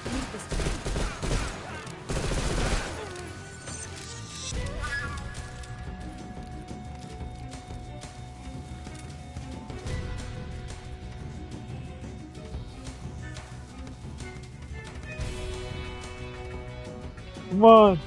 Leave this to Come on.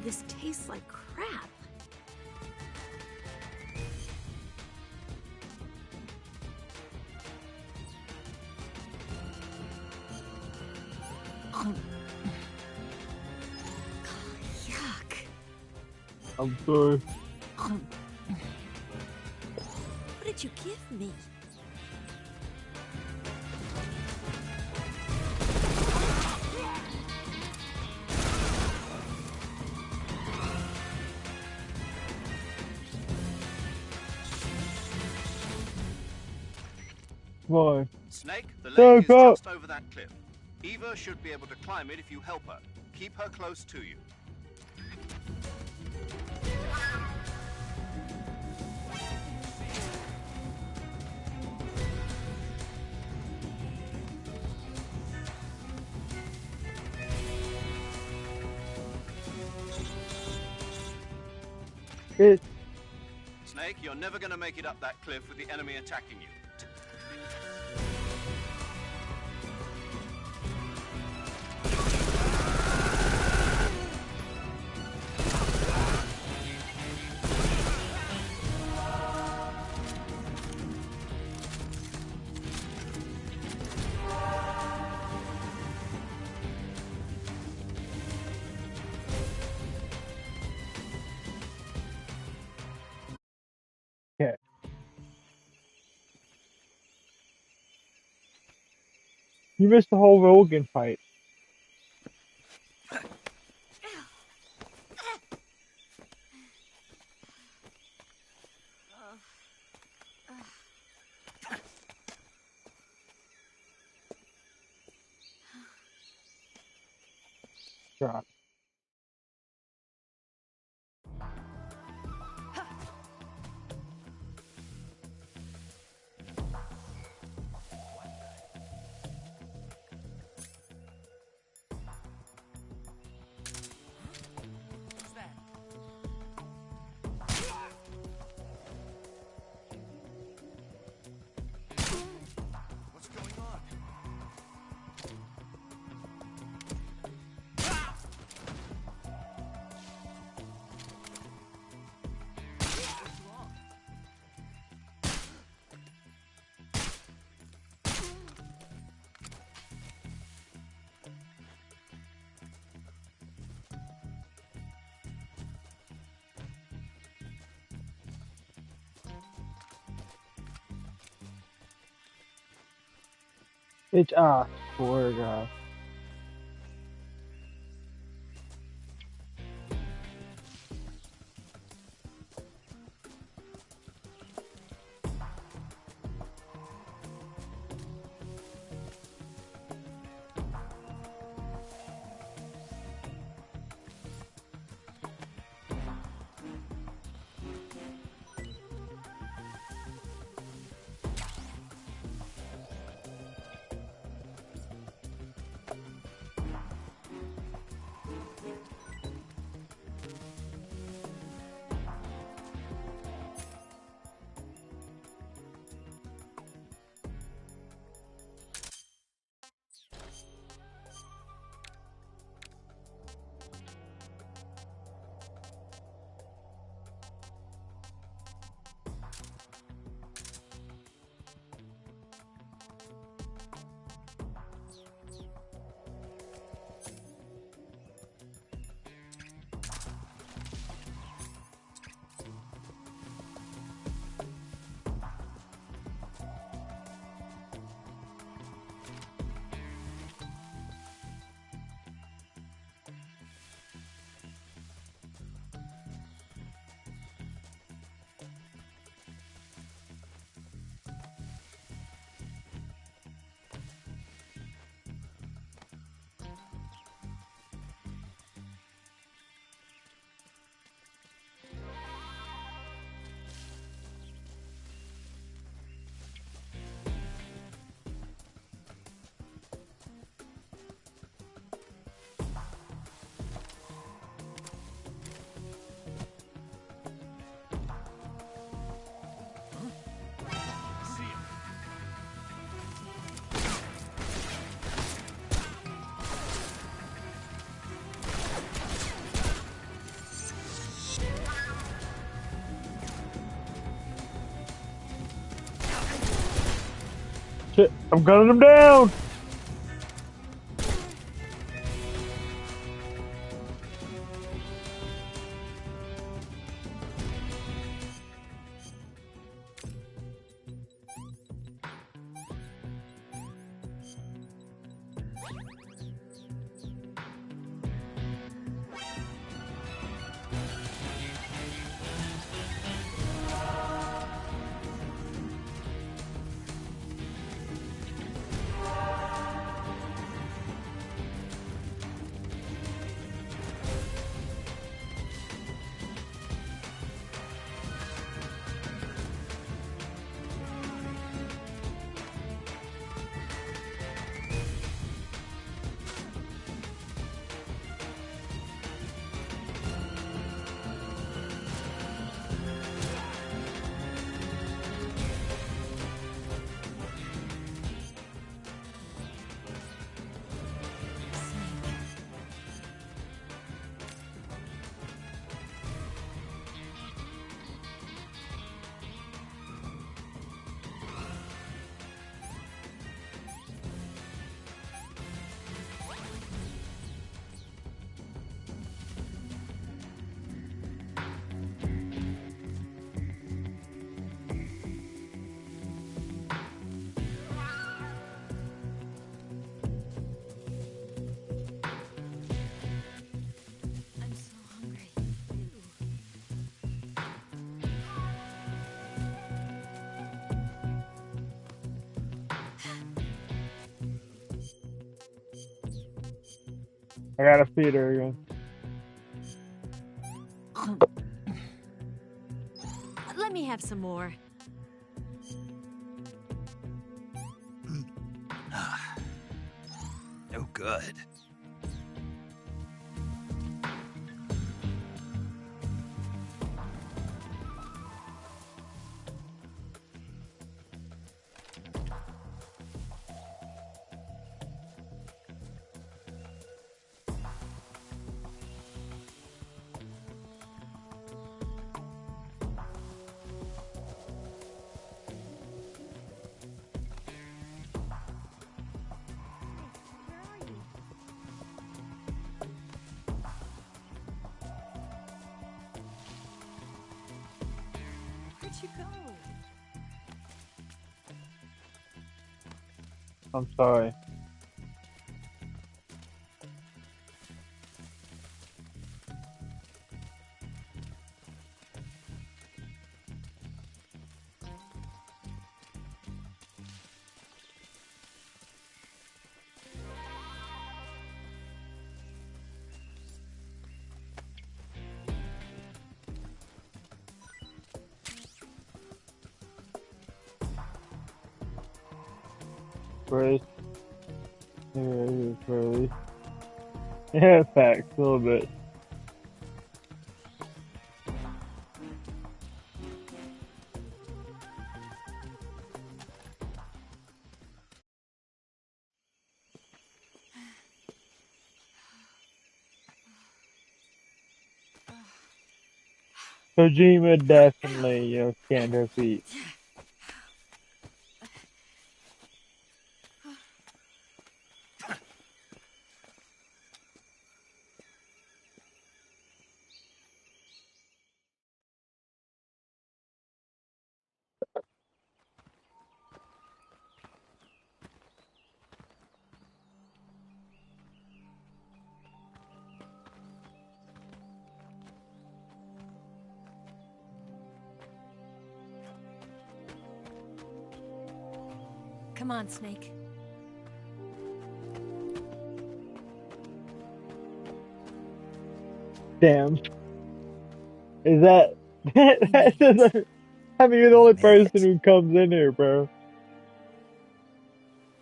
This tastes like crap. Yuck. I'm sorry. What did you give me? Why? Snake, the Go, lake is go. just over that cliff. Eva should be able to climb it if you help her. Keep her close to you. It. Snake, you're never going to make it up that cliff with the enemy attacking you. Okay. You missed the whole Rogan fight. God. What's that? What's going on? It's swear to God. Shit, I'm gunning him down! I'm so hungry. I gotta feed her again. Let me have some more. No good. Where'd you go? I'm sorry. Grace. Yeah, really. Yeah, facts, a little bit. Kojima definitely, scanned her feet. Come on, Snake. Damn. Is that... that's just I mean, you're the only person who comes in here, bro.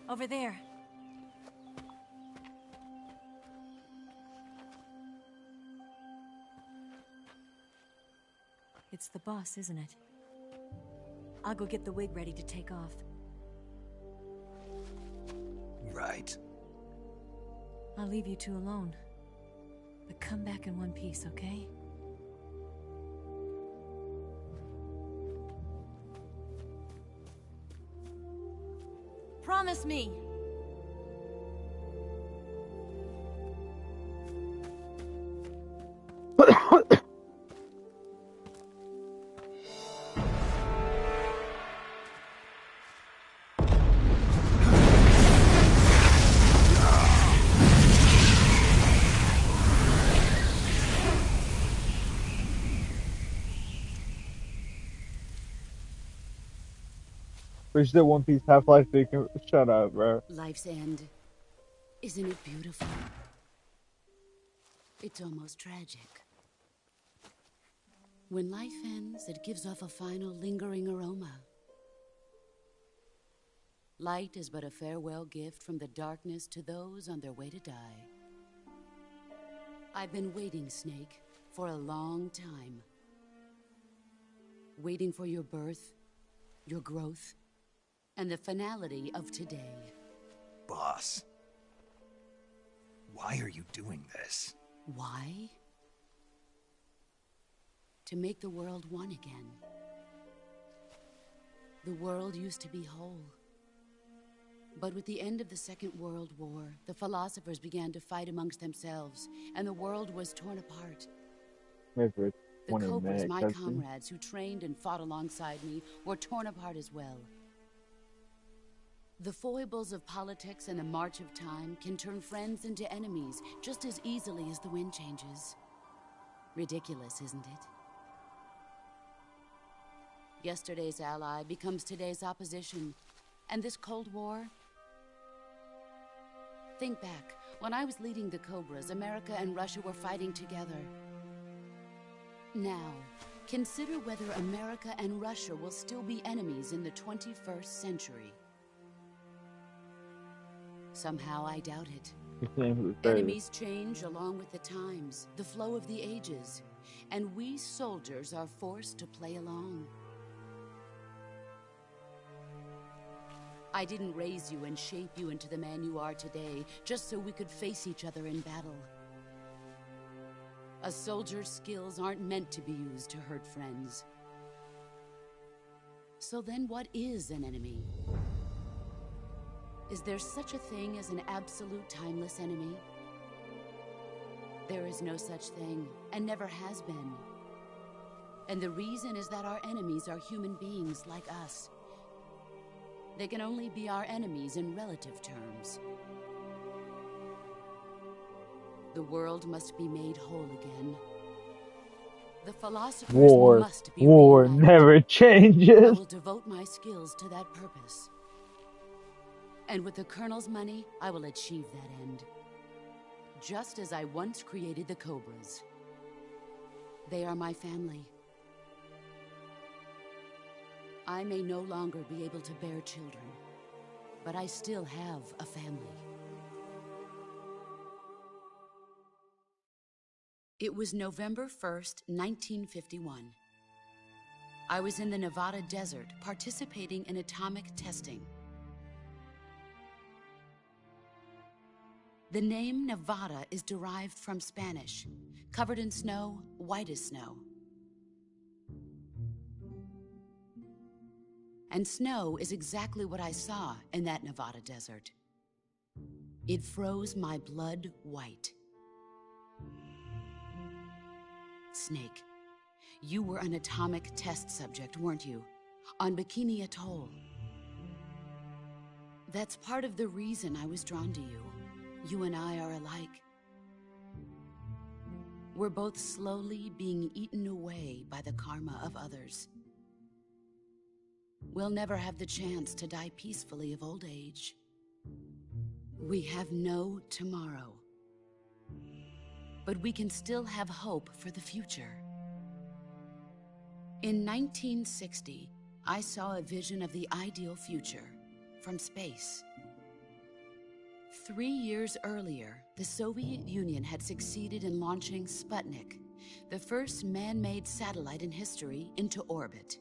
Over there. It's the boss, isn't it? I'll go get the wig ready to take off. Right. I'll leave you two alone. But come back in one piece, okay? Promise me. Wish that One Piece Half-Life they can shut up, bro. Life's end. Isn't it beautiful? It's almost tragic. When life ends, it gives off a final lingering aroma. Light is but a farewell gift from the darkness to those on their way to die. I've been waiting, Snake, for a long time. Waiting for your birth, your growth, and the finality of today. Boss, why are you doing this? Why? To make the world one again. The world used to be whole. But with the end of the Second World War, the philosophers began to fight amongst themselves, and the world was torn apart. Maybe The Cobras, my comrades who trained and fought alongside me, were torn apart as well. The foibles of politics and the march of time can turn friends into enemies just as easily as the wind changes. Ridiculous, isn't it? Yesterday's ally becomes today's opposition. And this Cold War? Think back. When I was leading the Cobras, America and Russia were fighting together. Now, consider whether America and Russia will still be enemies in the 21st century. Somehow I doubt it. Enemies change along with the times, the flow of the ages, and we soldiers are forced to play along. I didn't raise you and shape you into the man you are today just so we could face each other in battle. A soldier's skills aren't meant to be used to hurt friends. So then what is an enemy? Is there such a thing as an absolute timeless enemy? There is no such thing, and never has been. And the reason is that our enemies are human beings like us. They can only be our enemies in relative terms. The world must be made whole again. The philosophers must be War reunited. never I changes. will devote my skills to that purpose. And with the Colonel's money, I will achieve that end. Just as I once created the Cobras. They are my family. I may no longer be able to bear children, but I still have a family. It was November 1st, 1951. I was in the Nevada desert participating in atomic testing. The name Nevada is derived from Spanish, covered in snow, white as snow. And snow is exactly what I saw in that Nevada desert. It froze my blood white. Snake, you were an atomic test subject, weren't you? On Bikini Atoll. That's part of the reason I was drawn to you. You and I are alike. We're both slowly being eaten away by the karma of others. We'll never have the chance to die peacefully of old age. We have no tomorrow. But we can still have hope for the future. In 1960, I saw a vision of the ideal future from space. 3 years earlier, the Soviet Union had succeeded in launching Sputnik, the first man-made satellite in history, into orbit.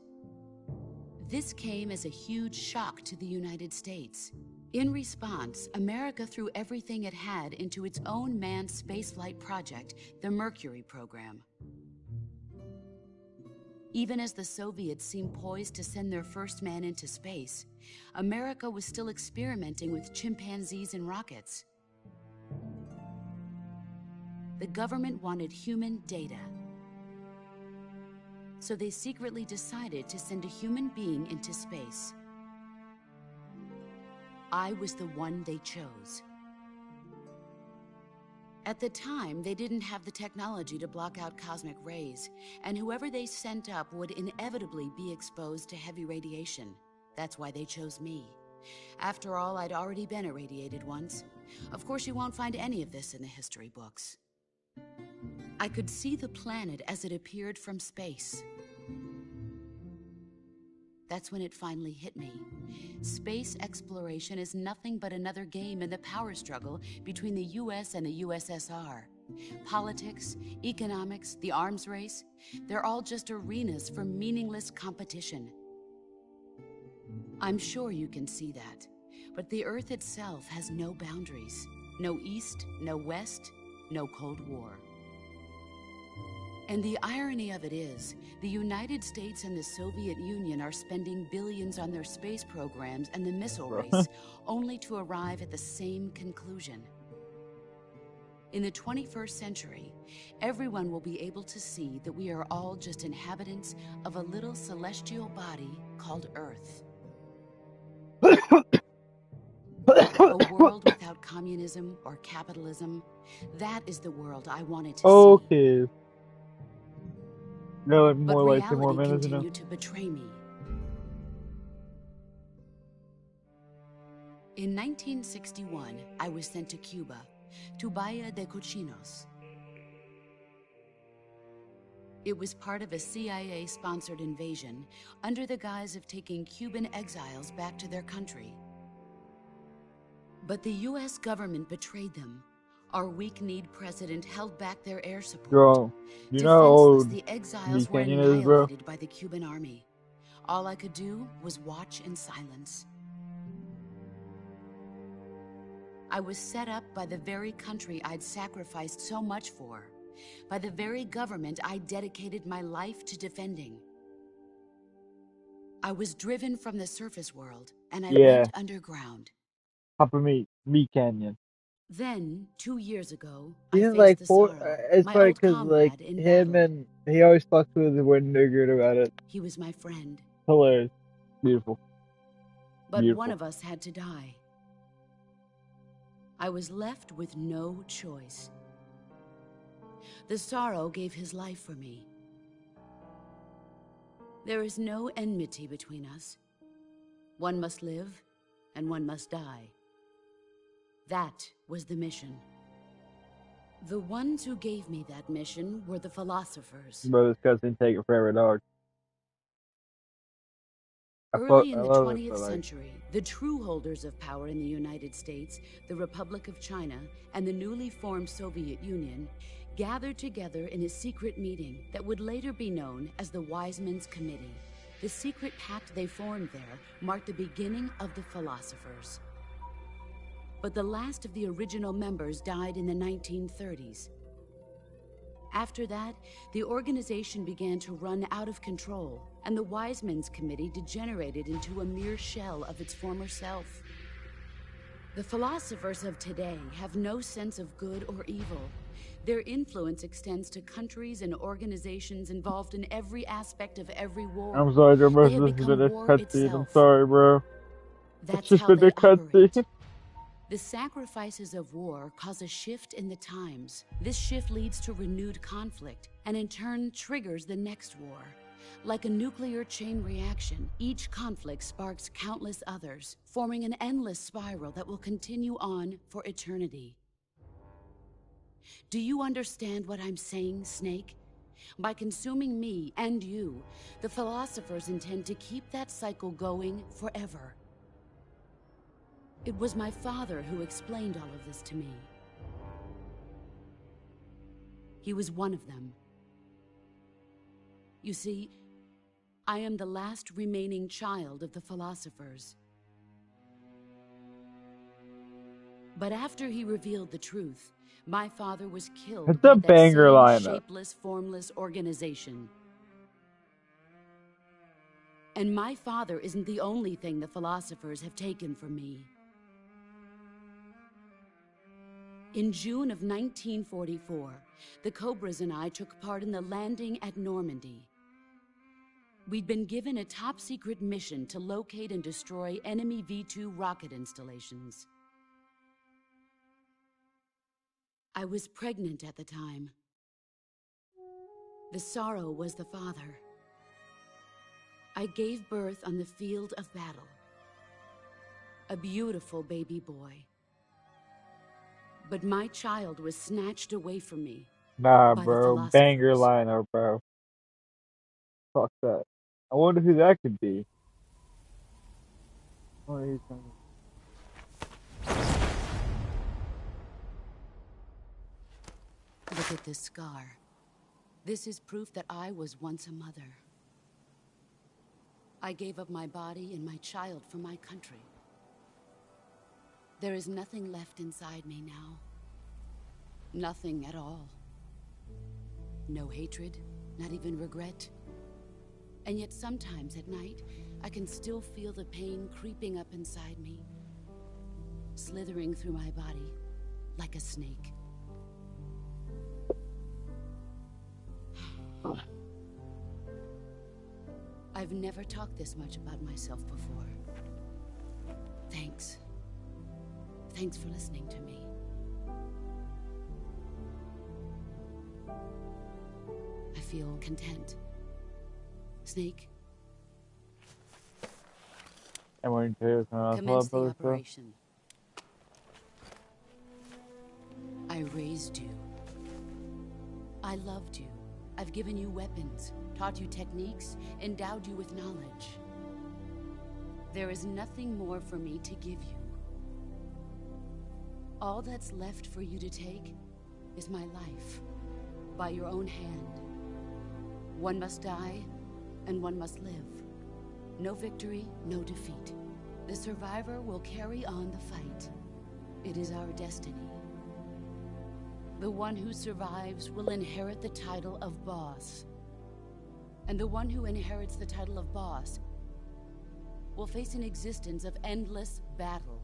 This came as a huge shock to the United States. In response, America threw everything it had into its own manned spaceflight project, the Mercury program. Even as the Soviets seemed poised to send their first man into space, America was still experimenting with chimpanzees and rockets. The government wanted human data. So they secretly decided to send a human being into space. I was the one they chose. At the time, they didn't have the technology to block out cosmic rays, and whoever they sent up would inevitably be exposed to heavy radiation. That's why they chose me. After all, I'd already been irradiated once. Of course, you won't find any of this in the history books. I could see the planet as it appeared from space. That's when it finally hit me. Space exploration is nothing but another game in the power struggle between the US and the USSR. Politics, economics, the arms race, they're all just arenas for meaningless competition. I'm sure you can see that, but the Earth itself has no boundaries. No East, no West, no Cold War. And the irony of it is, the United States and the Soviet Union are spending billions on their space programs and the missile race, only to arrive at the same conclusion. In the 21st century, everyone will be able to see that we are all just inhabitants of a little celestial body called Earth. A world without communism or capitalism, that is the world I wanted to see. Okay. No, But more like 10 more reality minutes, you know. continued to betray me. In 1961, I was sent to Cuba, to Bahia de Cochinos. It was part of a CIA-sponsored invasion under the guise of taking Cuban exiles back to their country. But the US government betrayed them. Our weak-kneed president held back their air support. Bro, you know how old the exiles were Canyon is, bro? annihilated by the Cuban army. All I could do was watch in silence. I was set up by the very country I'd sacrificed so much for, by the very government I dedicated my life to defending. I was driven from the surface world, and I went underground. Papa Meat Canyon. Then, 2 years ago, He's I faced like the four. Sorrow, It's my funny old because like comrade in him battle. and he always fucks with the wind nigger about it. He was my friend. Hilarious, beautiful. But Beautiful. one of us had to die. I was left with no choice. The Sorrow gave his life for me. There is no enmity between us. One must live, and one must die. That was the mission. The ones who gave me that mission were the philosophers. Bro, this cousin take it forever, dog. Early in the love it, 20th but, like, century, the true holders of power in the United States, the Republic of China, and the newly formed Soviet Union gathered together in a secret meeting that would later be known as the Wiseman's Committee. The secret pact they formed there marked the beginning of the philosophers. But the last of the original members died in the 1930s. After that, the organization began to run out of control, and the Wiseman's Committee degenerated into a mere shell of its former self. The philosophers of today have no sense of good or evil. Their influence extends to countries and organizations involved in every aspect of every war. I'm sorry, there must They have listen to become this war cutscene. I'm itself. sorry, bro. That's It's just how been they a operate. cutscene. The sacrifices of war cause a shift in the times. This shift leads to renewed conflict, and in turn triggers the next war. Like a nuclear chain reaction, each conflict sparks countless others, forming an endless spiral that will continue on for eternity. Do you understand what I'm saying, Snake? By consuming me and you, the philosophers intend to keep that cycle going forever. It was my father who explained all of this to me. He was one of them. You see, I am the last remaining child of the philosophers. But after he revealed the truth, my father was killed It's by a that banger same lineup. shapeless, formless organization. And my father isn't the only thing the philosophers have taken from me. In June of 1944, the Cobras and I took part in the landing at Normandy. We'd been given a top-secret mission to locate and destroy enemy V-2 rocket installations. I was pregnant at the time. The sorrow was the father. I gave birth on the field of battle. A beautiful baby boy. But my child was snatched away from me. Nah, by the bro. Banger philosophers. liner, bro. Fuck that. I wonder who that could be. What are you talking about? Look at this scar. This is proof that I was once a mother. I gave up my body and my child for my country. There is nothing left inside me now. Nothing at all. No hatred, not even regret. And yet sometimes at night, I can still feel the pain creeping up inside me, slithering through my body like a snake. I've never talked this much about myself before. Thanks. Thanks for listening to me. I feel content. Snake, I'm waiting to commence the operation. I raised you. I loved you. I've given you weapons, taught you techniques, endowed you with knowledge. There is nothing more for me to give you. All that's left for you to take is my life, by your own hand. One must die, and one must live. No victory, no defeat. The survivor will carry on the fight. It is our destiny. The one who survives will inherit the title of boss. And the one who inherits the title of boss will face an existence of endless battle.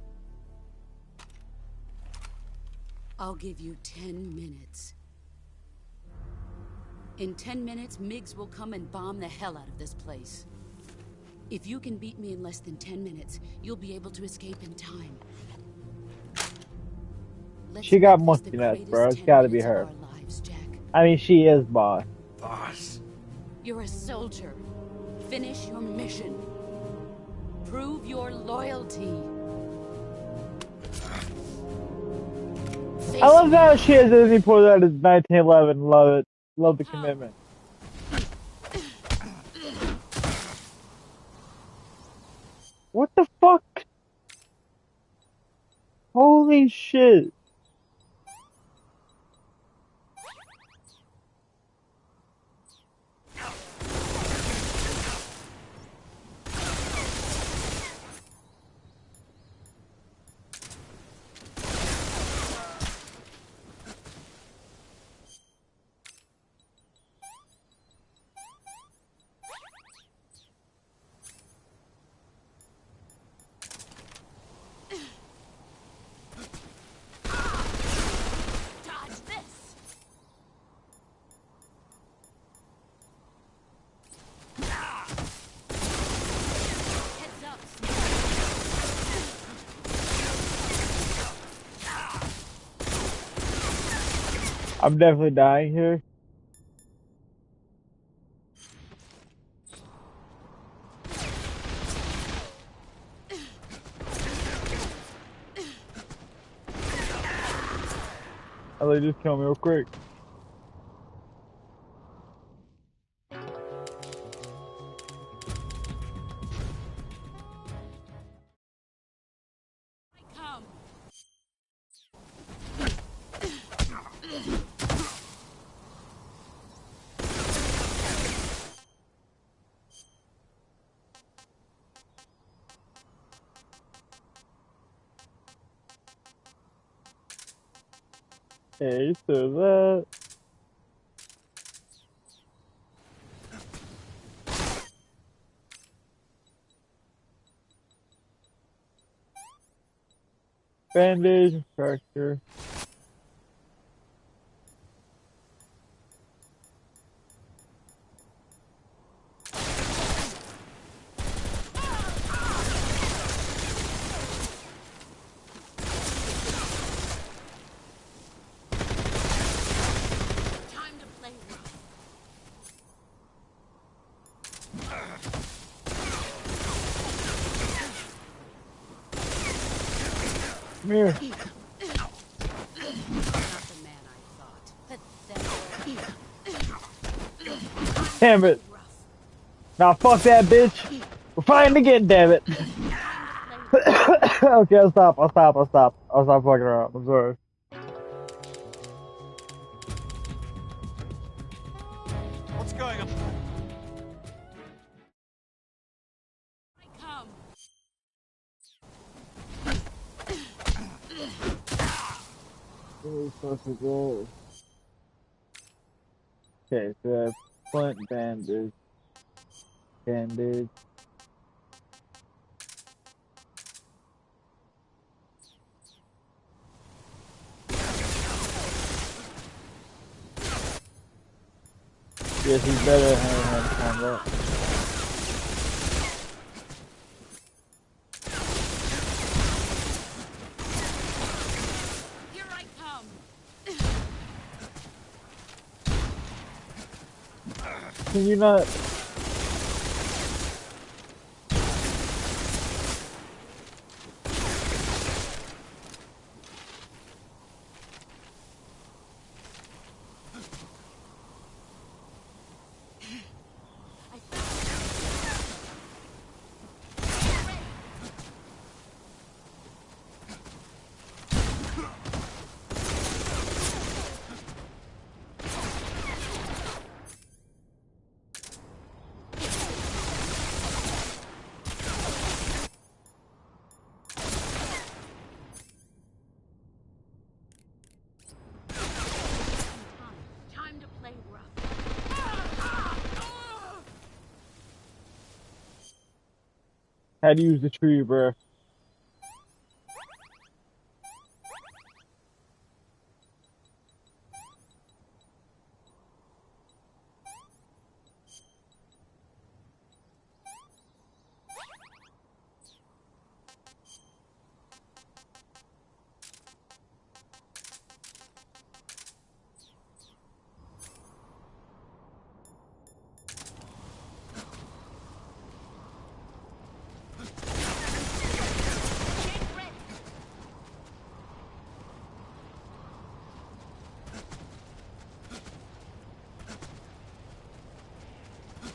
I'll give you 10 minutes. In 10 minutes, MiGs will come and bomb the hell out of this place. If you can beat me in less than 10 minutes, you'll be able to escape in time. She got monkey nuts, bro. It's gotta be her. Lives, Jack. I mean, she is boss. Boss. You're a soldier. Finish your mission. Prove your loyalty. I love how she has anything for that is 1911. Love it. Love the commitment. What the fuck? Holy shit. I'm definitely dying here. Oh, they just kill me real quick. Hey, so that. Bandage, fracture. Time to play rough. Come here. Not the man I thought. Pathetic. Damn it. Rough. Now fuck that bitch. We're fighting again, damn it. Okay, I'll stop. I'll stop fucking around. I'm sorry. What's going on? I come. Where are we supposed to go? Okay, so I have flint bandage. Bandage. Yes, he's better hand-to-hand combat. Here I come. Can you not? Time to play rough. How to use the tree breath.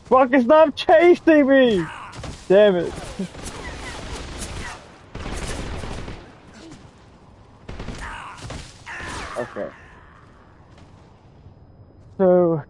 Fucking stop chasing me! Damn it. Okay. So...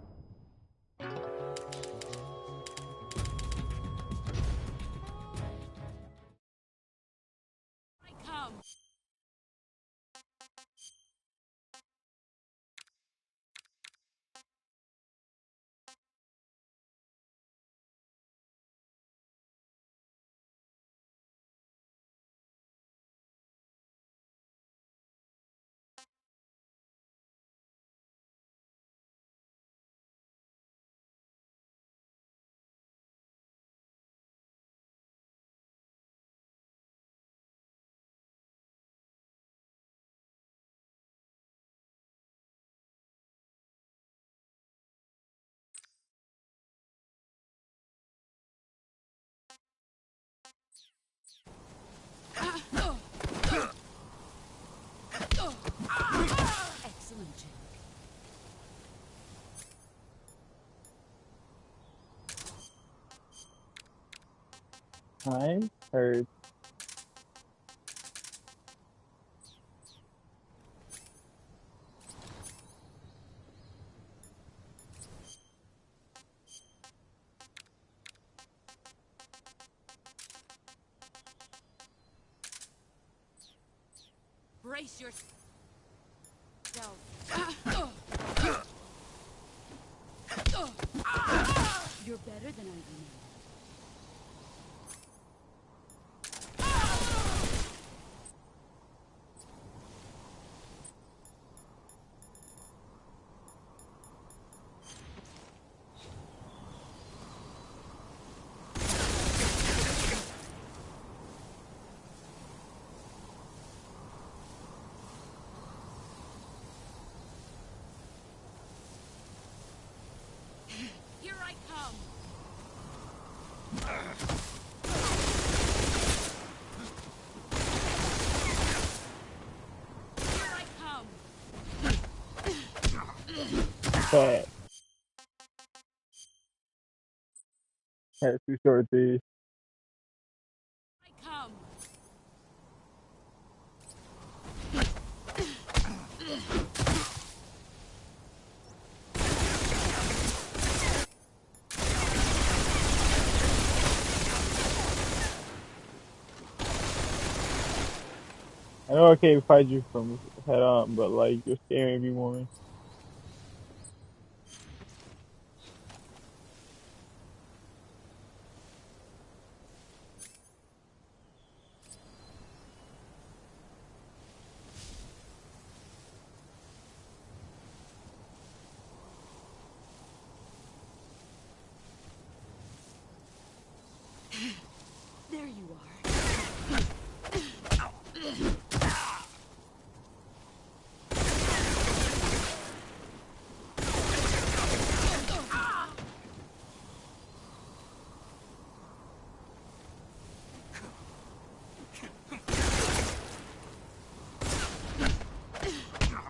I come. Excellent, Jack. Time hurts. Brace yourself. You're better than I remember. fast. Had two short threes. I come. I know I can't fight you from head on, but like you're scaring me more. There you are.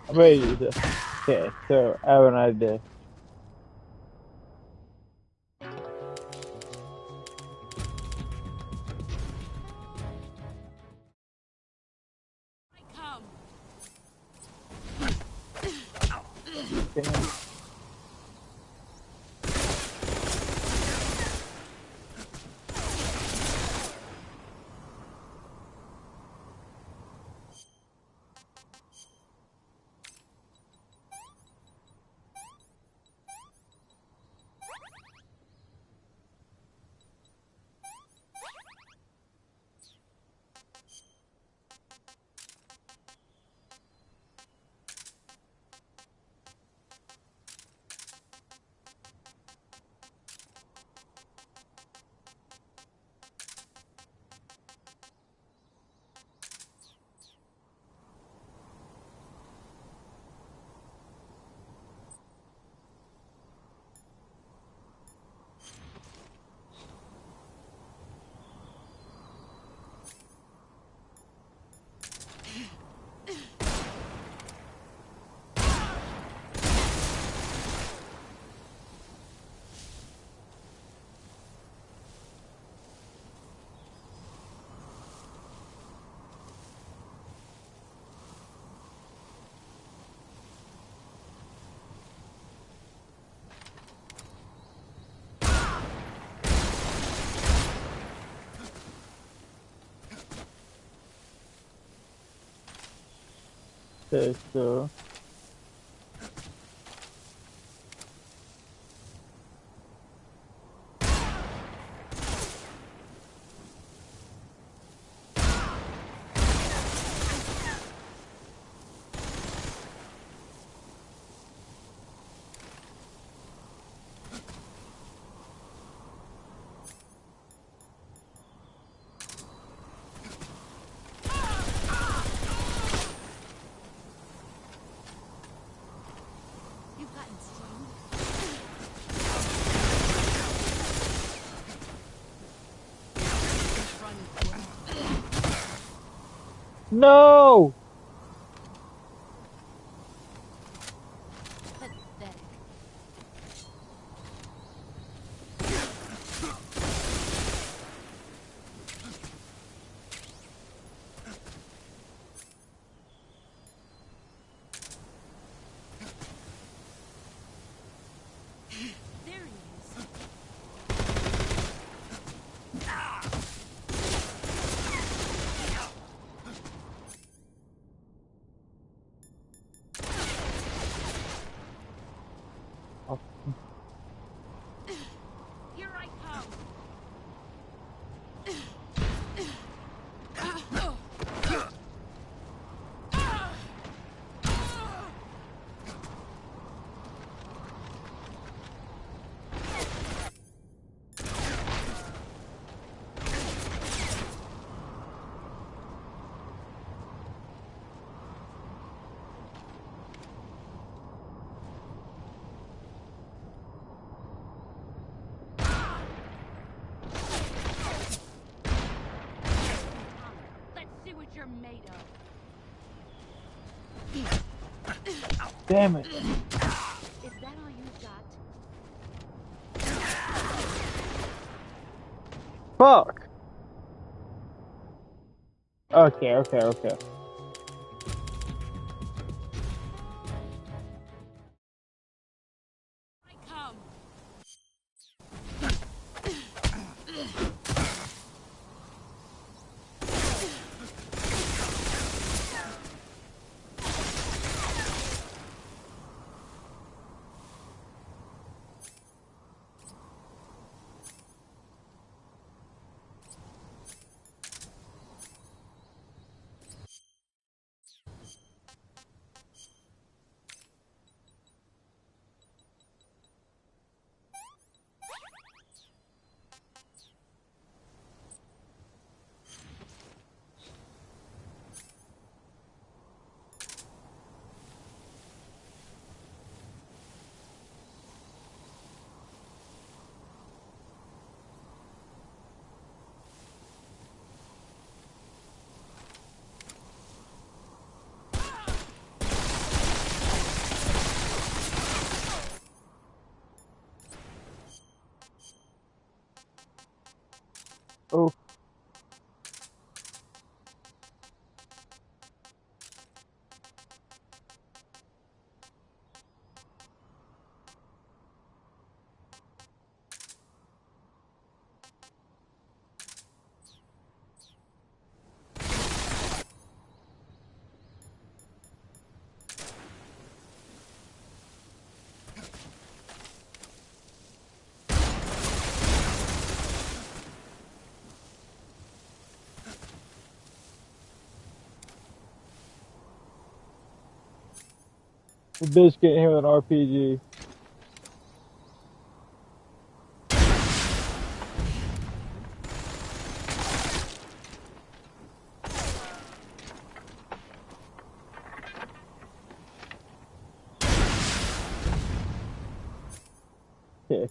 I'm ready to. Yeah, so I have an idea. I come. Damn. Okay, so You've gotten strong. no. Pathetic. There he is. Here I come. Let's see what you're made of. Damn it. Is that all you've got? Fuck! Okay, okay, okay. Come. Oh. The bitch getting hit with an RPG. Yeah.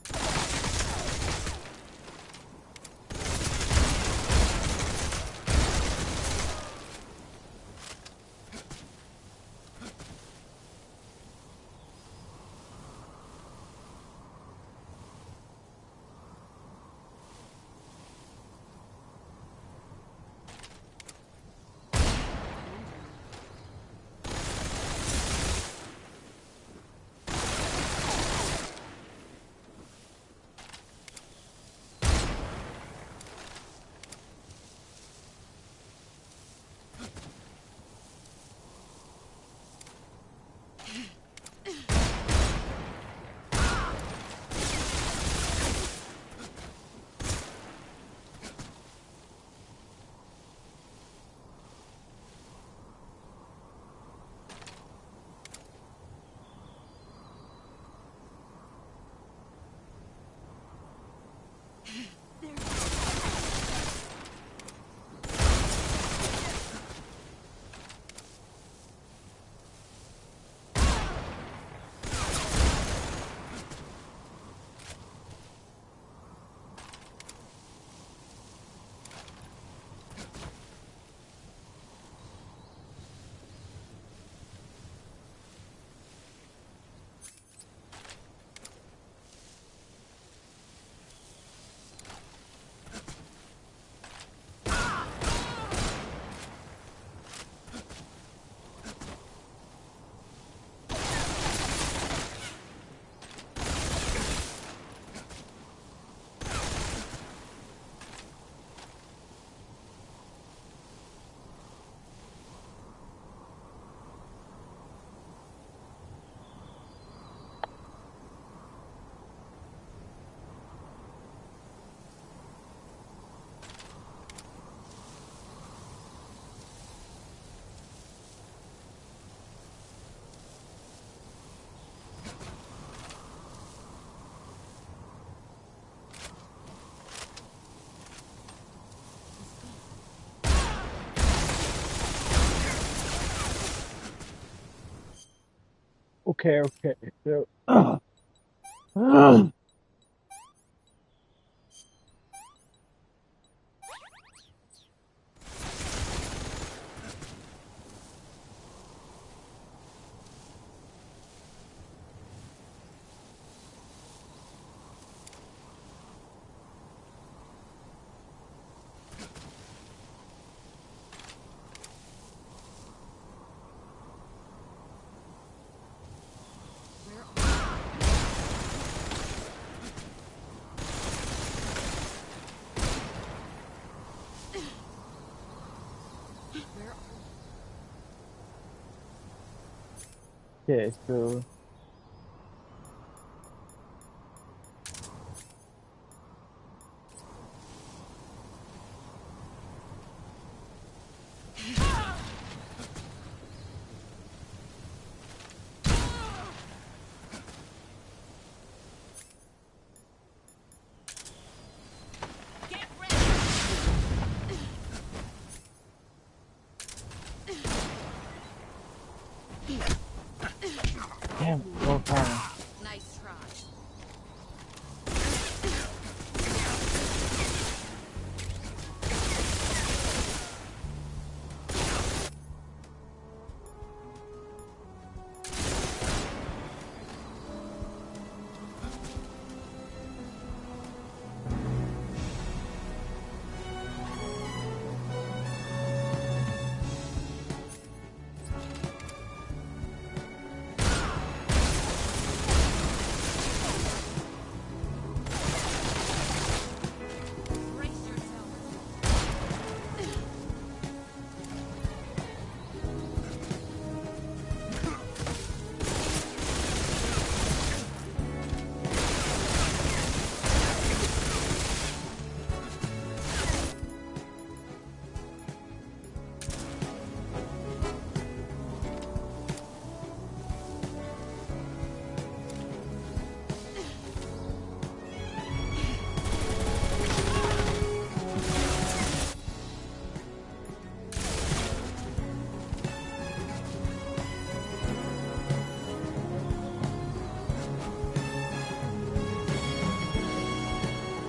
Okay, okay. So, Where are Okay, so damn, no time. Nice try. Brace yourself.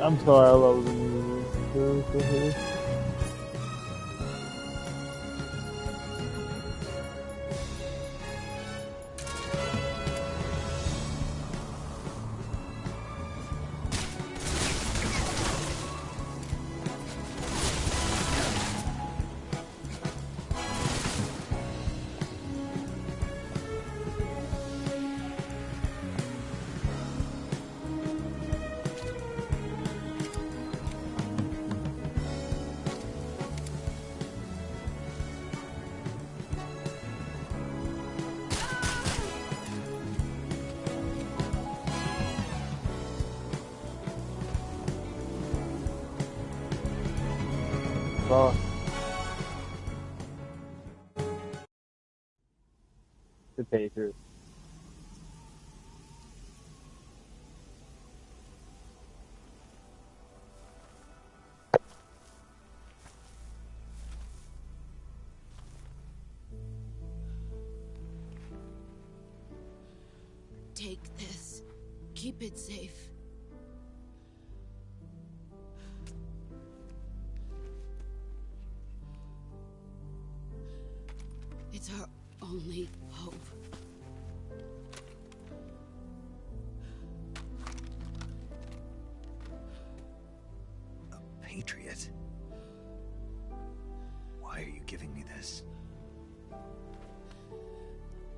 I'm sorry, I love the music. Well, the Patriots. Take this. Keep it safe. It's our only hope. A patriot? Why are you giving me this?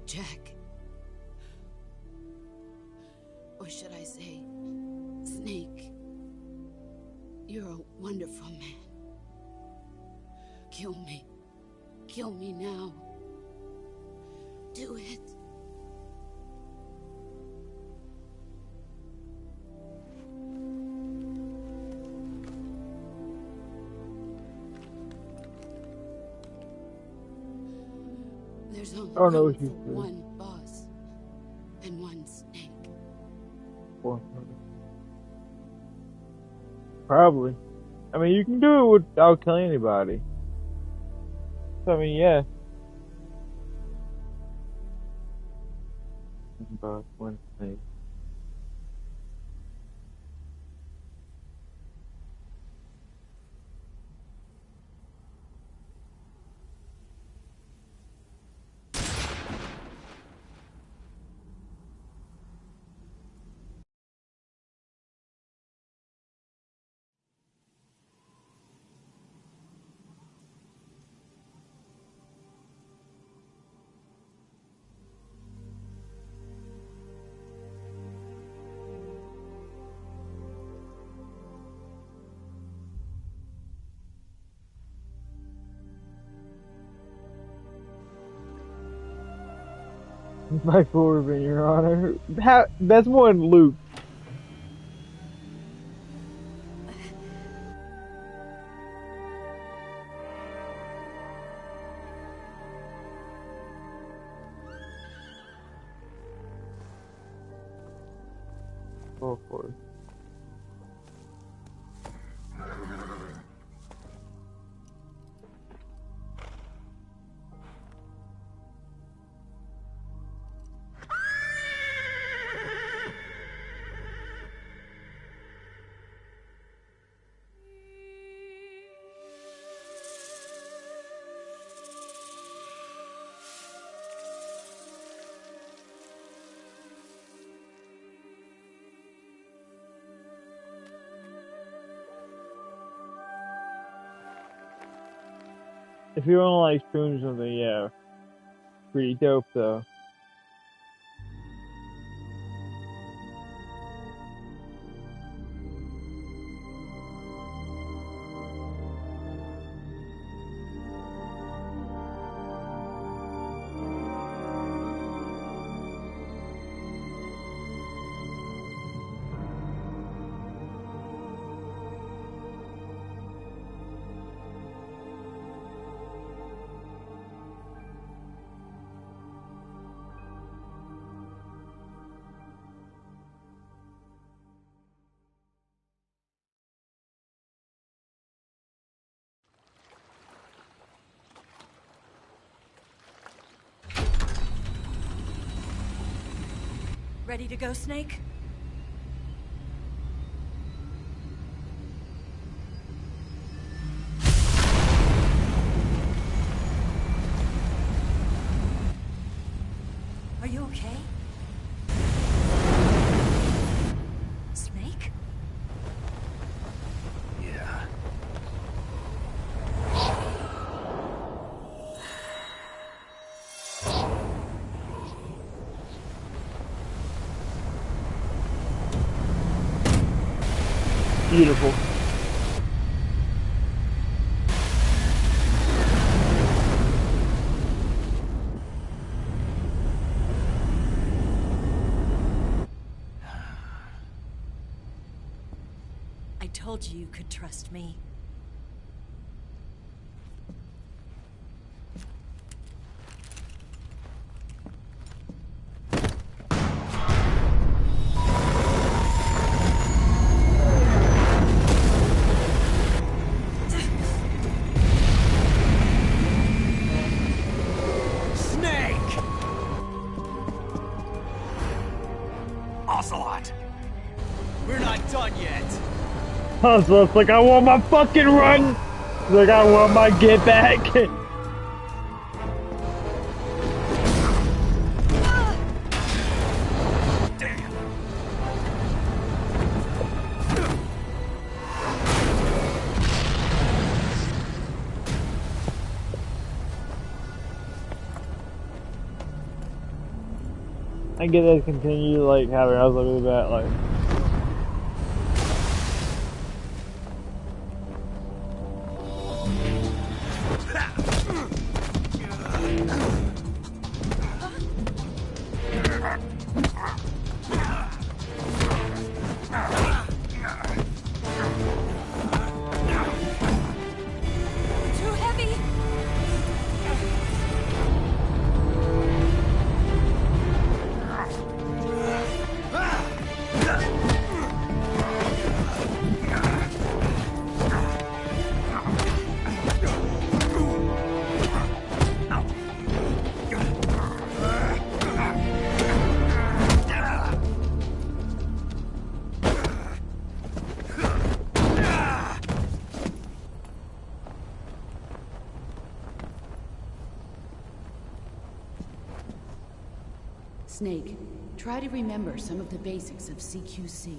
Jack. Or should I say, Snake. You're a wonderful man. Kill me. Kill me now. Do it. There's only Oh, no, room he's for good. one boss and one snake. Probably. I mean, you can do it without killing anybody. So, I mean, yeah. About one thing. My Corbin, Your Honor. That's one Luke. Oh, of course. If you want to like stream something, yeah. Pretty dope though. Ready to go, Snake? Are you okay? Snake? Yeah. Beautiful. I told you you could trust me. Ocelot! We're not done yet! So it's like, I want my fucking run! It's like, I want my get back! I get that continue, like, having us look at that, like... Too heavy! Snake, try to remember some of the basics of CQC.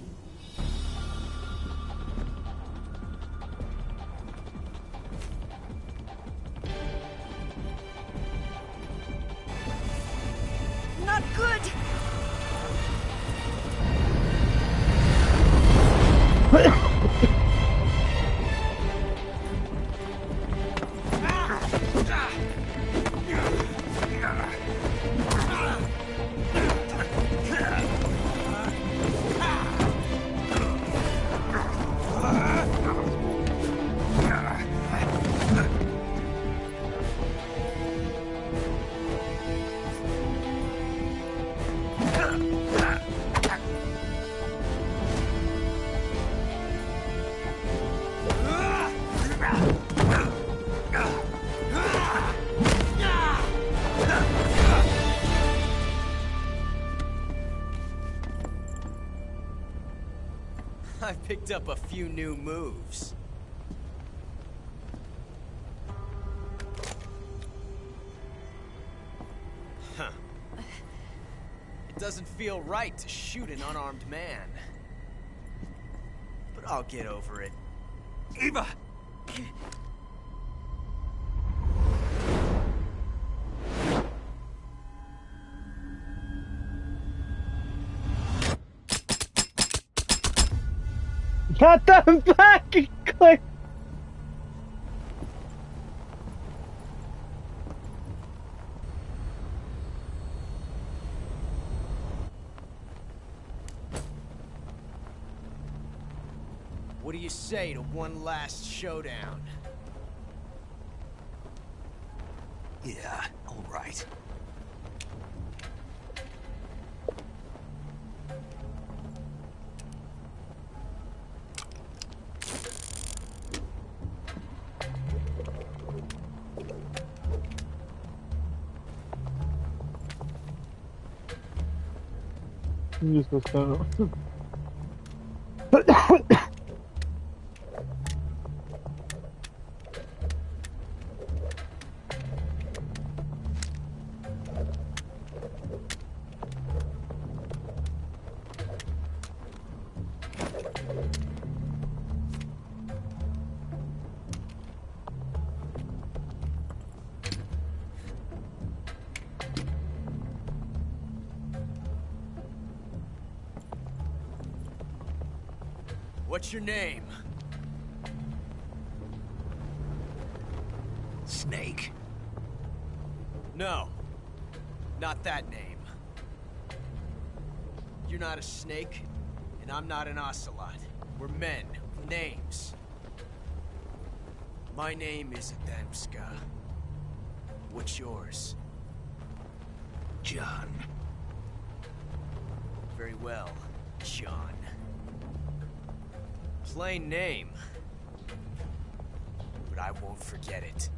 Not good! Picked up a few new moves. Huh. It doesn't feel right to shoot an unarmed man. But I'll get over it. Eva! Not that back and click. What do you say to one last showdown? Yeah, all right. Just a stone. What's your name? Snake. No. Not that name. You're not a snake, and I'm not an ocelot. We're men with names. My name is Adamska. What's yours? John. Very well, John. Plain name. But I won't forget it.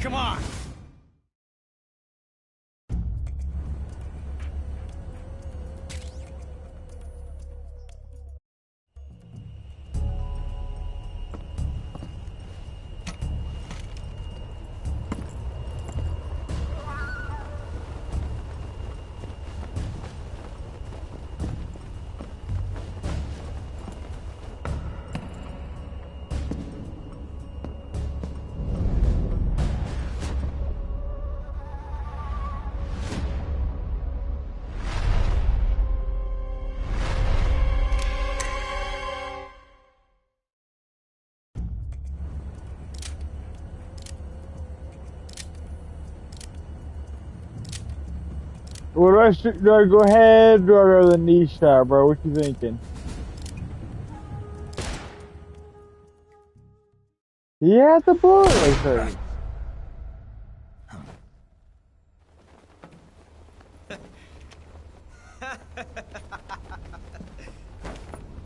Come on! What do I go ahead or go to the niche shot, bro? What you thinking? Yeah, the bullet like that.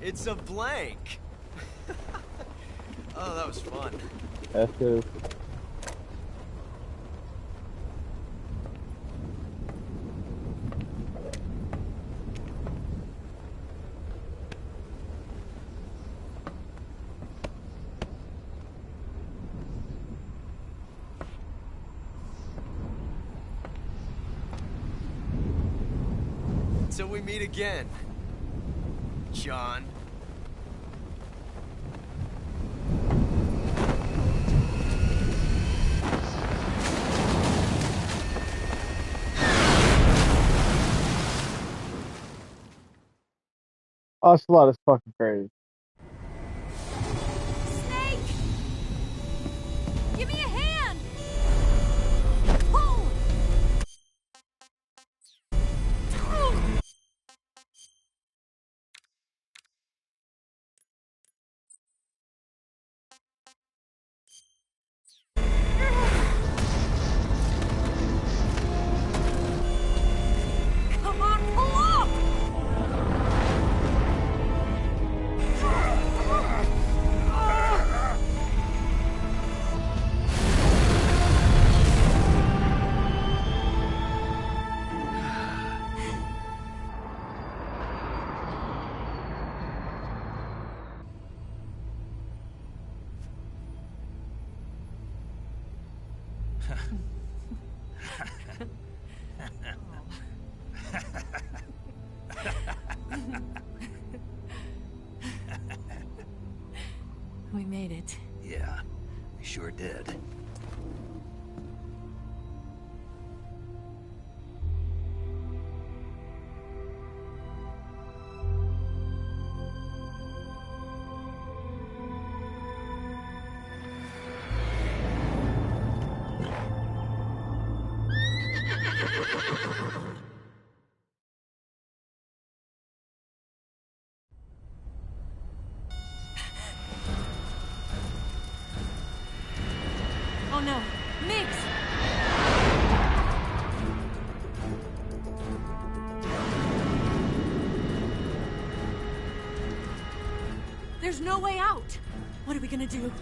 It's a blank. Oh, that was fun. That's good. Till we meet again, John. Ocelot is fucking crazy. Snake! Give me a hand! Pull! Come on, pull up! We made it. Yeah, we sure did. Oh no, Miggs! There's no way out! What are we gonna do?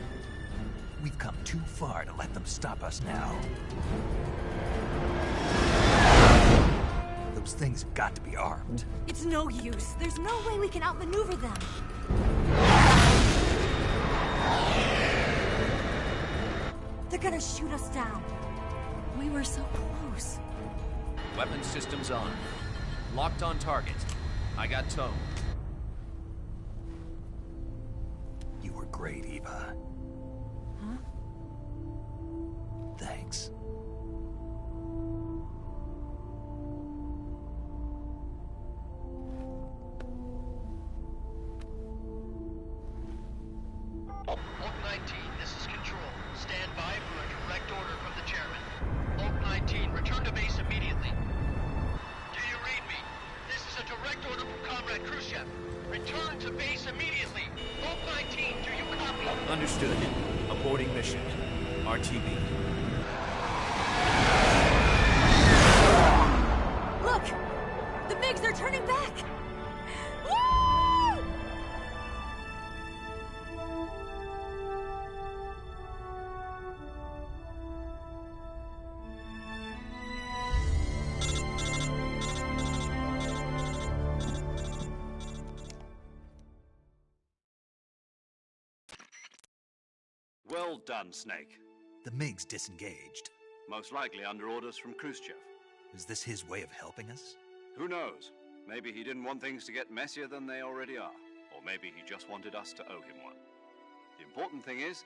We've come too far to let them stop us now. Those things have got to be armed. It's no use. There's no way we can outmaneuver them. They're gonna shoot us down. We were so close. Weapon systems on. Locked on target. I got towed. You were great, Eva. Huh? Thanks. Oak 19, this is Control. Stand by for a direct order from the chairman. Oak 19, return to base immediately. Do you read me? This is a direct order from Comrade Khrushchev. Return to base immediately. Oak 19, do you copy? Understood. Aborting mission. RTB. Look! The Migs are turning back! Woo! Well done, Snake. The MiGs disengaged. Most likely under orders from Khrushchev. Is this his way of helping us? Who knows? Maybe he didn't want things to get messier than they already are. Or maybe he just wanted us to owe him one. The important thing is,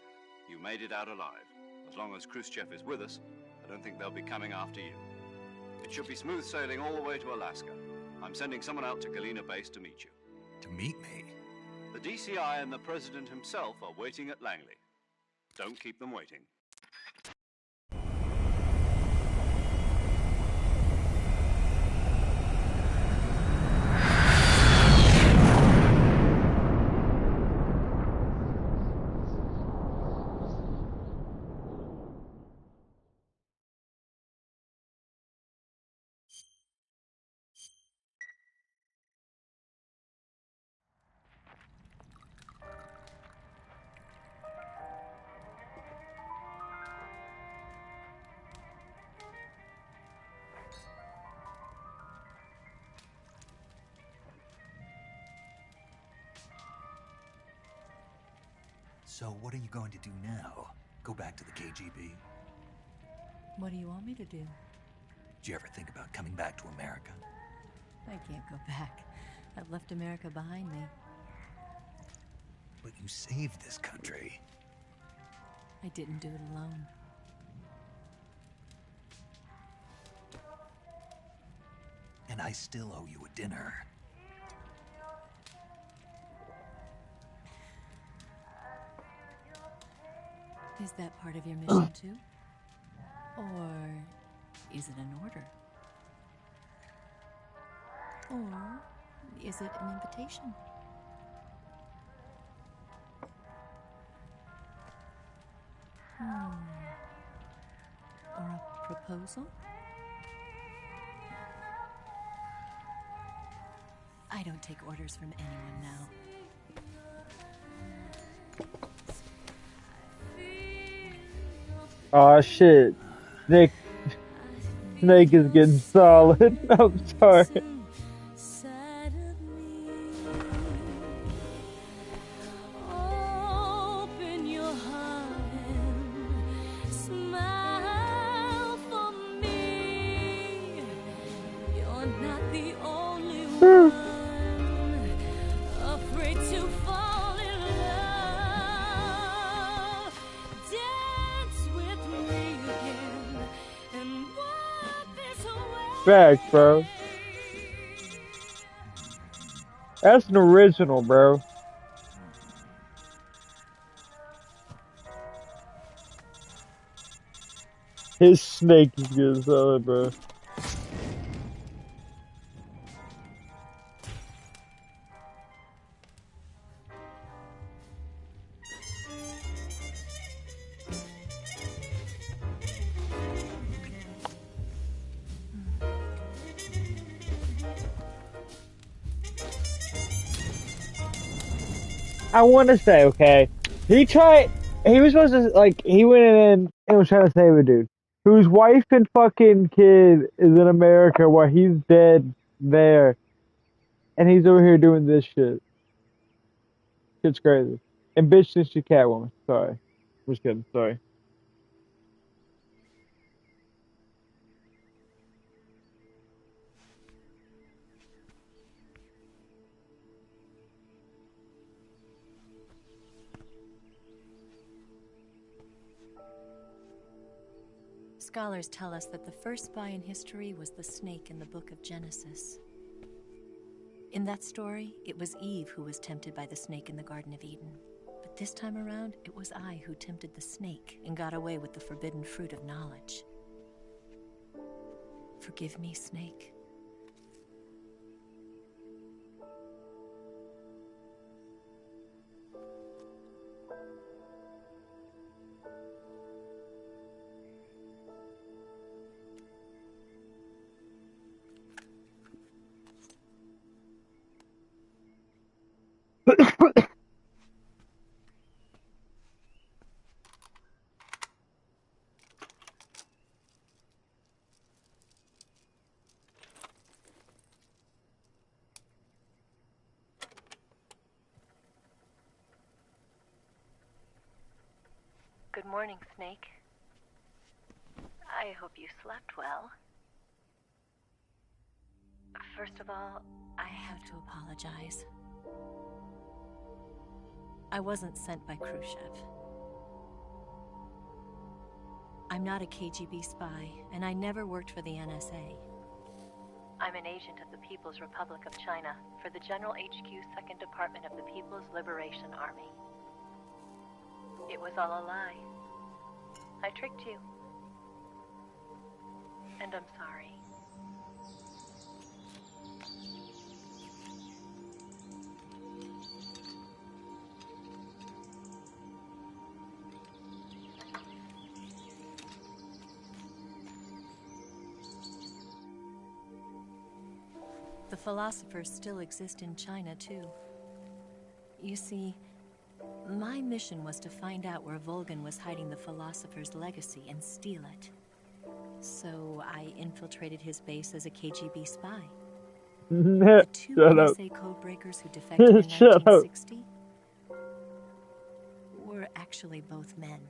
you made it out alive. As long as Khrushchev is with us, I don't think they'll be coming after you. It should be smooth sailing all the way to Alaska. I'm sending someone out to Galena Base to meet you. To meet me? The DCI and the President himself are waiting at Langley. Don't keep them waiting. So what are you going to do now? Go back to the KGB? What do you want me to do? Did you ever think about coming back to America? I can't go back. I've left America behind me. But you saved this country. I didn't do it alone. And I still owe you a dinner. Is that part of your mission too? Or is it an order? Or is it an invitation? Or a proposal? I don't take orders from anyone now. Aw, shit. Snake is getting solid. I'm sorry. Open your heart and smile. respect, bro. That's an original, bro. His snake is good as hell, bro. I want to say, okay, he was supposed to, like, he went in and was trying to save a dude whose wife and fucking kid is in America while he's dead there, and he's over here doing this shit. Shit's crazy. And bitch thinks she Catwoman. Sorry. I'm just kidding. Sorry. Scholars tell us that the first spy in history was the snake in the book of Genesis. In that story, it was Eve who was tempted by the snake in the Garden of Eden. But this time around, it was I who tempted the snake and got away with the forbidden fruit of knowledge. Forgive me, Snake. Good morning, Snake. I hope you slept well. First of all, I have to apologize. I wasn't sent by Khrushchev. I'm not a KGB spy, and I never worked for the NSA. I'm an agent of the People's Republic of China for the General HQ 2nd Department of the People's Liberation Army. It was all a lie. I tricked you. And I'm sorry. The philosophers still exist in China, too. You see, my mission was to find out where Volgin was hiding the philosopher's legacy and steal it. So I infiltrated his base as a KGB spy. The two NSA codebreakers who defected in 1960 were actually both men.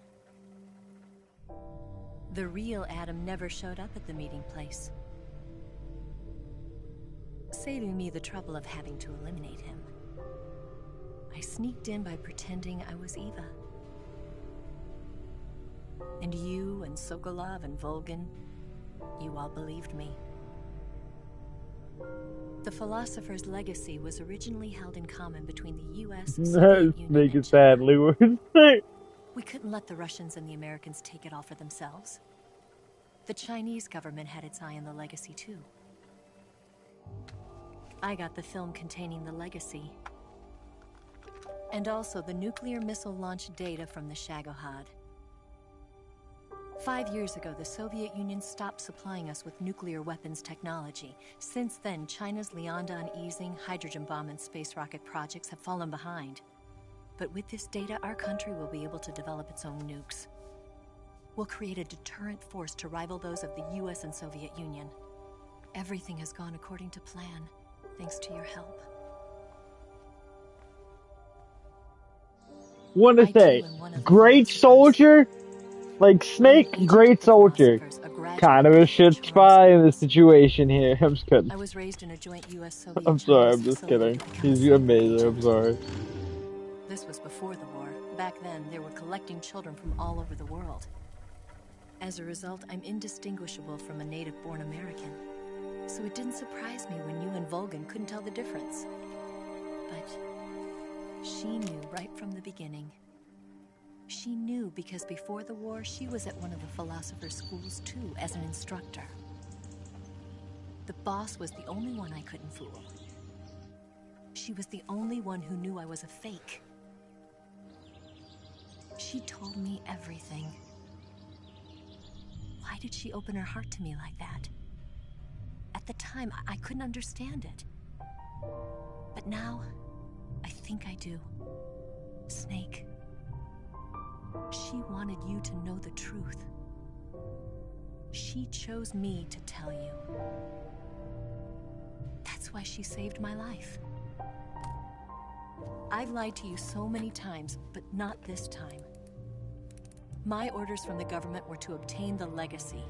The real Adam never showed up at the meeting place, saving me the trouble of having to eliminate him. I sneaked in by pretending I was Eva. And you and Sokolov and Volgin, you all believed me. The philosopher's legacy was originally held in common between the US and Soviet Union and China. We couldn't let the Russians and the Americans take it all for themselves. The Chinese government had its eye on the legacy too. I got the film containing the legacy, and also the nuclear missile launch data from the Shagohod. 5 years ago, the Soviet Union stopped supplying us with nuclear weapons technology. Since then, China's Liaodong easing, hydrogen bomb, and space rocket projects have fallen behind. But with this data, our country will be able to develop its own nukes. We'll create a deterrent force to rival those of the US and Soviet Union. Everything has gone according to plan, thanks to your help. Want to say, great soldier? Like Snake, great soldier. Kind of a shit spy in the situation here. I'm just kidding. I was raised in a joint US-Soviet. I'm sorry, I'm just kidding. He's amazing, I'm sorry. This was before the war. Back then, they were collecting children from all over the world. As a result, I'm indistinguishable from a native-born American. So it didn't surprise me when you and Volgin couldn't tell the difference. But she knew right from the beginning. She knew because before the war, she was at one of the philosopher's schools too, as an instructor. The boss was the only one I couldn't fool. She was the only one who knew I was a fake. She told me everything. Why did she open her heart to me like that? At the time, I couldn't understand it. But now, I think I do. Snake. She wanted you to know the truth. She chose me to tell you. That's why she saved my life. I've lied to you so many times, but not this time. My orders from the government were to obtain the legacy.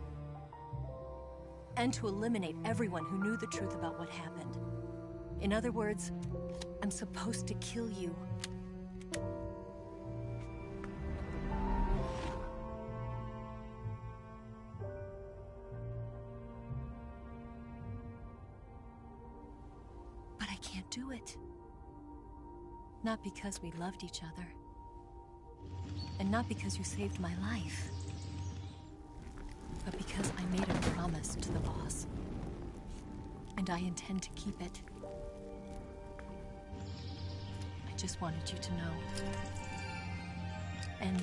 And to eliminate everyone who knew the truth about what happened. In other words, I'm supposed to kill you. But I can't do it. Not because we loved each other. And not because you saved my life. But because I made a promise to the boss. And I intend to keep it. I just wanted you to know. And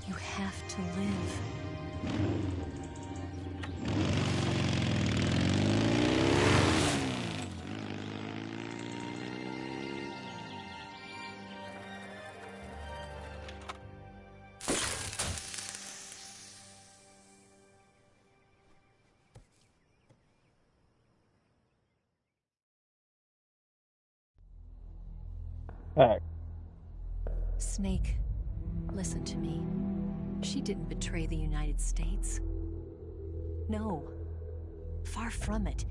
you have to live. Alright. Snake, listen to me. She didn't betray the United States. No. Far from it.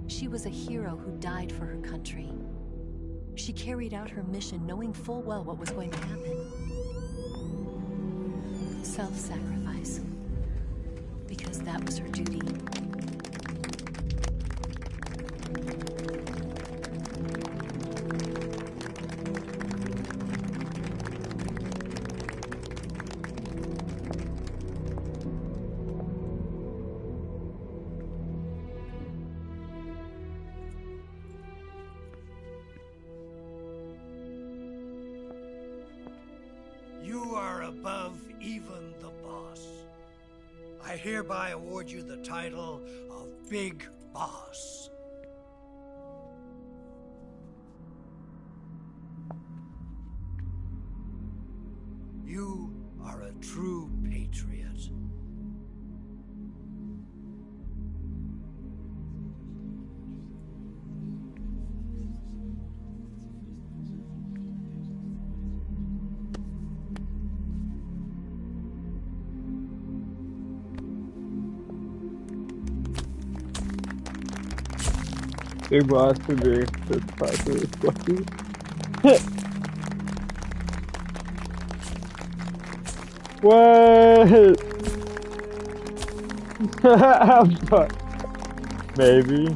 She was a hero who died for her country. She carried out her mission knowing full well what was going to happen. Self-sacrifice. Because that was her duty. You are above even the boss. I hereby award you the title of Big Boss. You are a true patriot. Big boss to be. That's possible. Fucking. What? Maybe.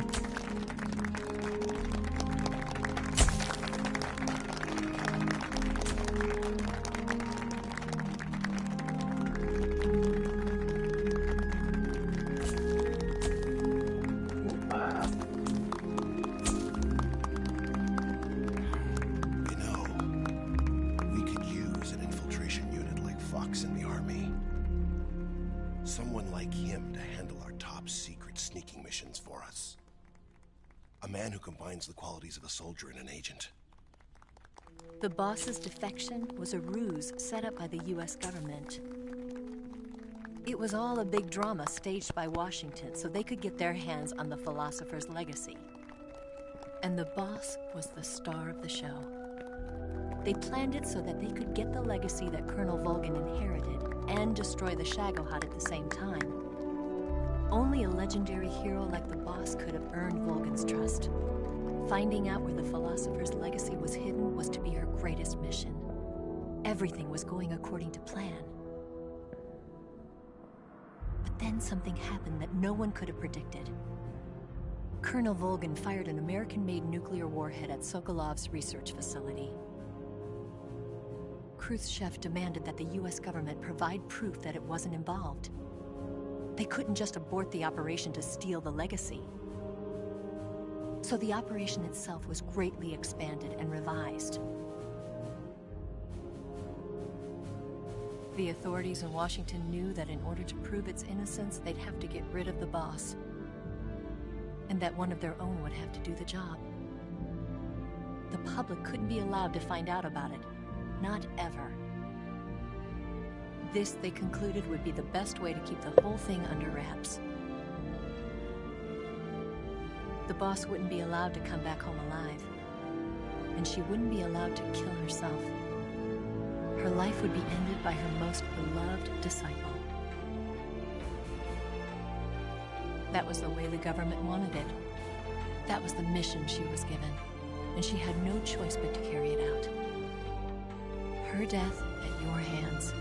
Someone like him to handle our top secret sneaking missions for us. A man who combines the qualities of a soldier and an agent. The boss's defection was a ruse set up by the US government. It was all a big drama staged by Washington so they could get their hands on the philosopher's legacy. And the boss was the star of the show. They planned it so that they could get the legacy that Colonel Volgin inherited and destroy the Shagohod at the same time. Only a legendary hero like the boss could have earned Volgin's trust. Finding out where the philosopher's legacy was hidden was to be her greatest mission. Everything was going according to plan. But then something happened that no one could have predicted. Colonel Volgin fired an American-made nuclear warhead at Sokolov's research facility. Khrushchev demanded that the US government provide proof that it wasn't involved. They couldn't just abort the operation to steal the legacy. So the operation itself was greatly expanded and revised. The authorities in Washington knew that in order to prove its innocence, they'd have to get rid of the boss, and that one of their own would have to do the job. The public couldn't be allowed to find out about it. Not ever. This, they concluded, would be the best way to keep the whole thing under wraps. The boss wouldn't be allowed to come back home alive, and she wouldn't be allowed to kill herself. Her life would be ended by her most beloved disciple. That was the way the government wanted it. That was the mission she was given, and she had no choice but to carry it out. Her death at your hands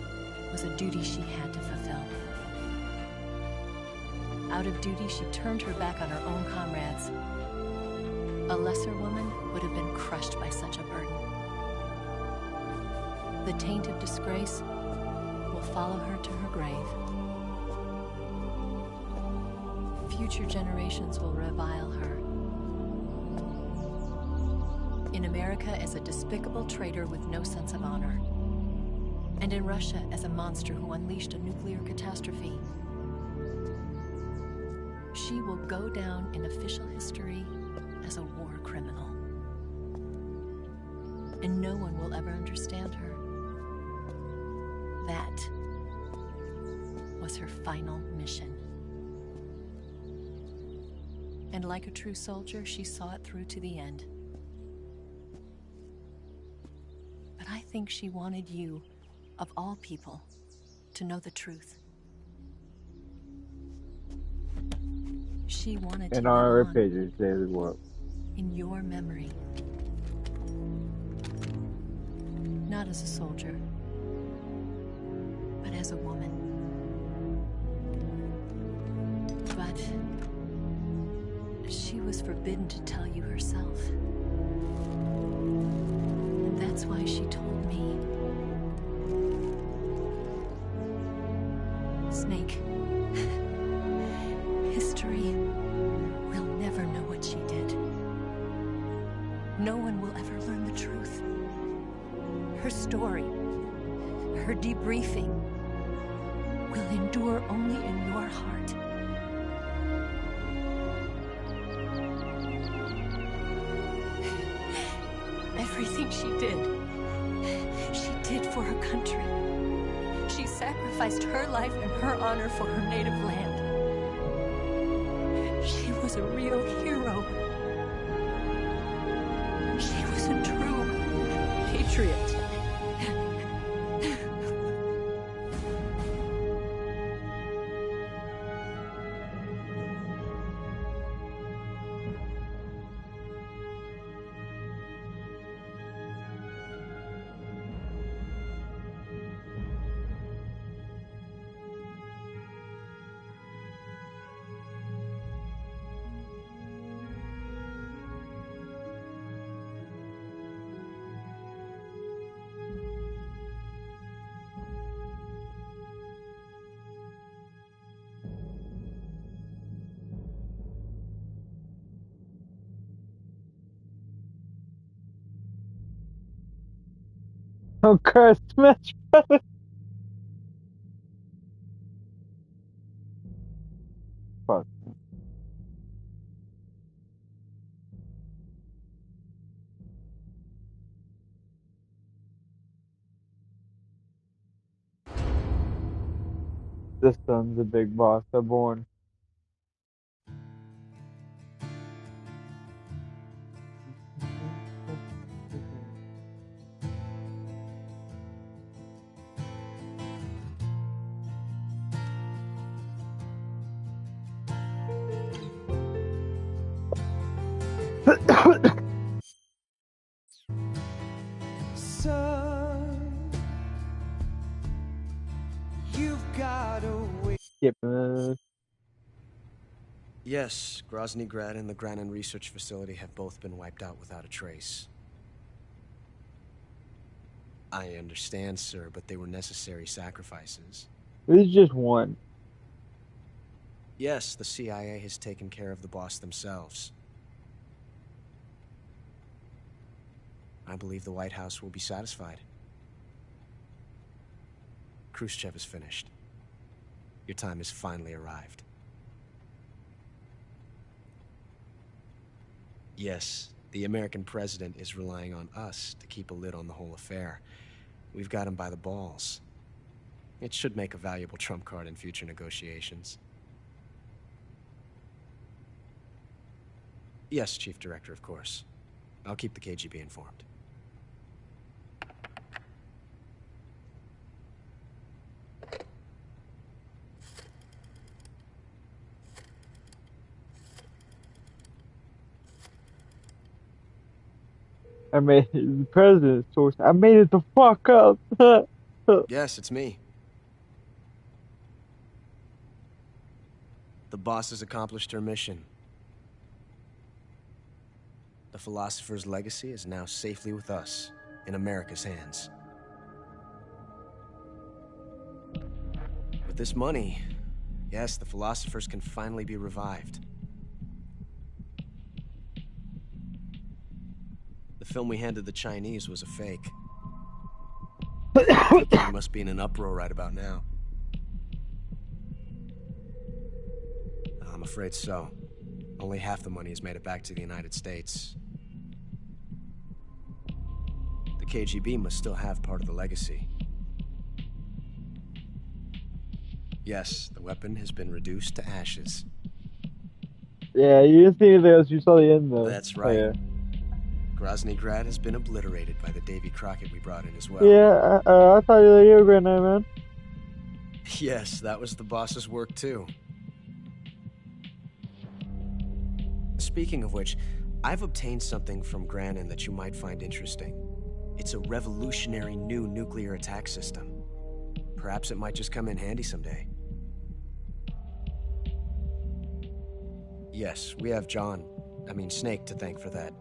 was a duty she had to fulfill. Out of duty, she turned her back on her own comrades. A lesser woman would have been crushed by such a burden. The taint of disgrace will follow her to her grave. Future generations will revile her. In America as a despicable traitor with no sense of honor. And in Russia as a monster who unleashed a nuclear catastrophe. She will go down in official history as a war criminal. And no one will ever understand her. That was her final mission. And like a true soldier, she saw it through to the end. But I think she wanted you, of all people, to know the truth. She wanted to in our live on pages, daily work. in your memory. Not as a soldier, but as a woman. But she was forbidden to tell you herself. And that's why she told me. Snake, history will never know what she did. No one will ever learn the truth. Her story, her debriefing, will endure only in your heart. Everything she did for her country. She sacrificed her life and her honor for her native land. She was a real hero. She was a true patriot. Oh, curse Smash Brothers. Fuck. The son's a big boss, they're born. Son, you've got to wait. Skip. Yes, Grozny Grad and the Granin Research Facility have both been wiped out without a trace. I understand, sir, but they were necessary sacrifices. This is just one. Yes, the CIA has taken care of the boss themselves. I believe the White House will be satisfied. Khrushchev is finished. Your time has finally arrived. Yes, the American president is relying on us to keep a lid on the whole affair. We've got him by the balls. It should make a valuable trump card in future negotiations. Yes, Chief Director, of course. I'll keep the KGB informed. I made the president's source. I made it the fuck up. Yes, it's me. The boss has accomplished her mission. The philosopher's legacy is now safely with us, in America's hands. With this money, yes, the philosophers can finally be revived. The film we handed the Chinese was a fake. They must be in an uproar right about now. I'm afraid so. Only half the money has made it back to the United States. The KGB must still have part of the legacy. Yes, the weapon has been reduced to ashes. Yeah, you didn't see anything else. You saw the end, though. That's right. Oh, yeah. Grozny Grad has been obliterated by the Davy Crockett we brought in as well. Yeah, I thought you were your granddad, man. Yes, that was the boss's work, too. Speaking of which, I've obtained something from Granin that you might find interesting. It's a revolutionary new nuclear attack system. Perhaps it might just come in handy someday. Yes, we have Snake to thank for that.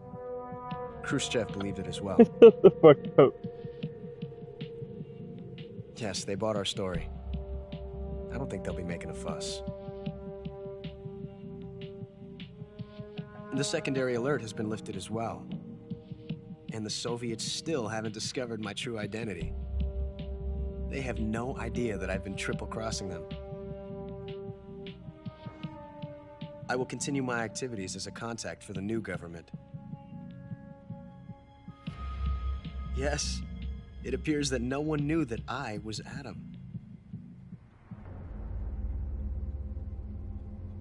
Khrushchev believed it as well. Shut the fuck up. Yes, they bought our story. I don't think they'll be making a fuss. The secondary alert has been lifted as well. And the Soviets still haven't discovered my true identity. They have no idea that I've been triple-crossing them. I will continue my activities as a contact for the new government. Yes, it appears that no one knew that I was Adam.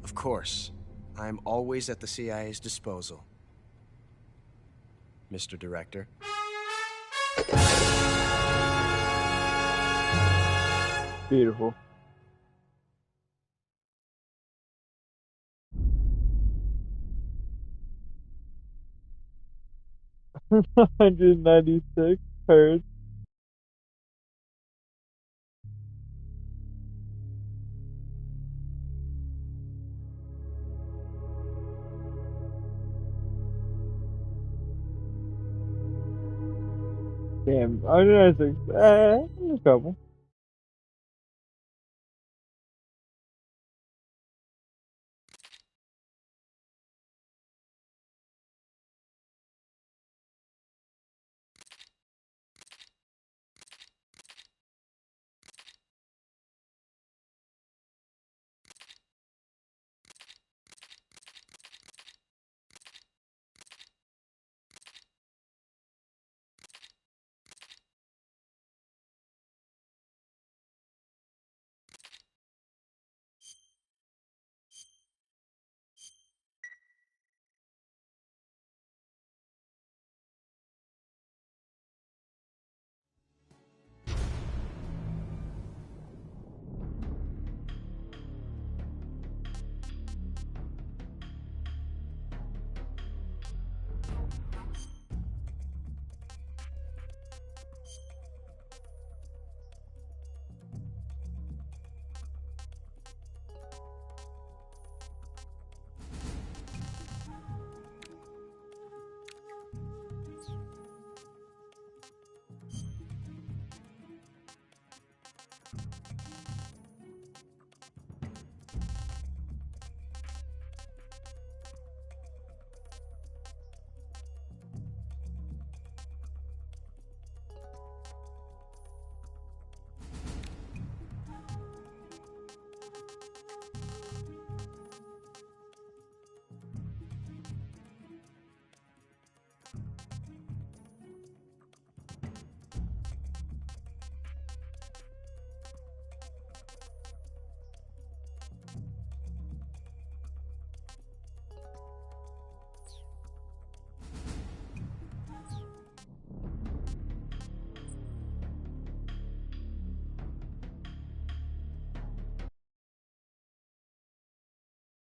Of course, I'm always at the CIA's disposal, Mr. Director. Beautiful. $196 hertz. Damn, 196. No trouble.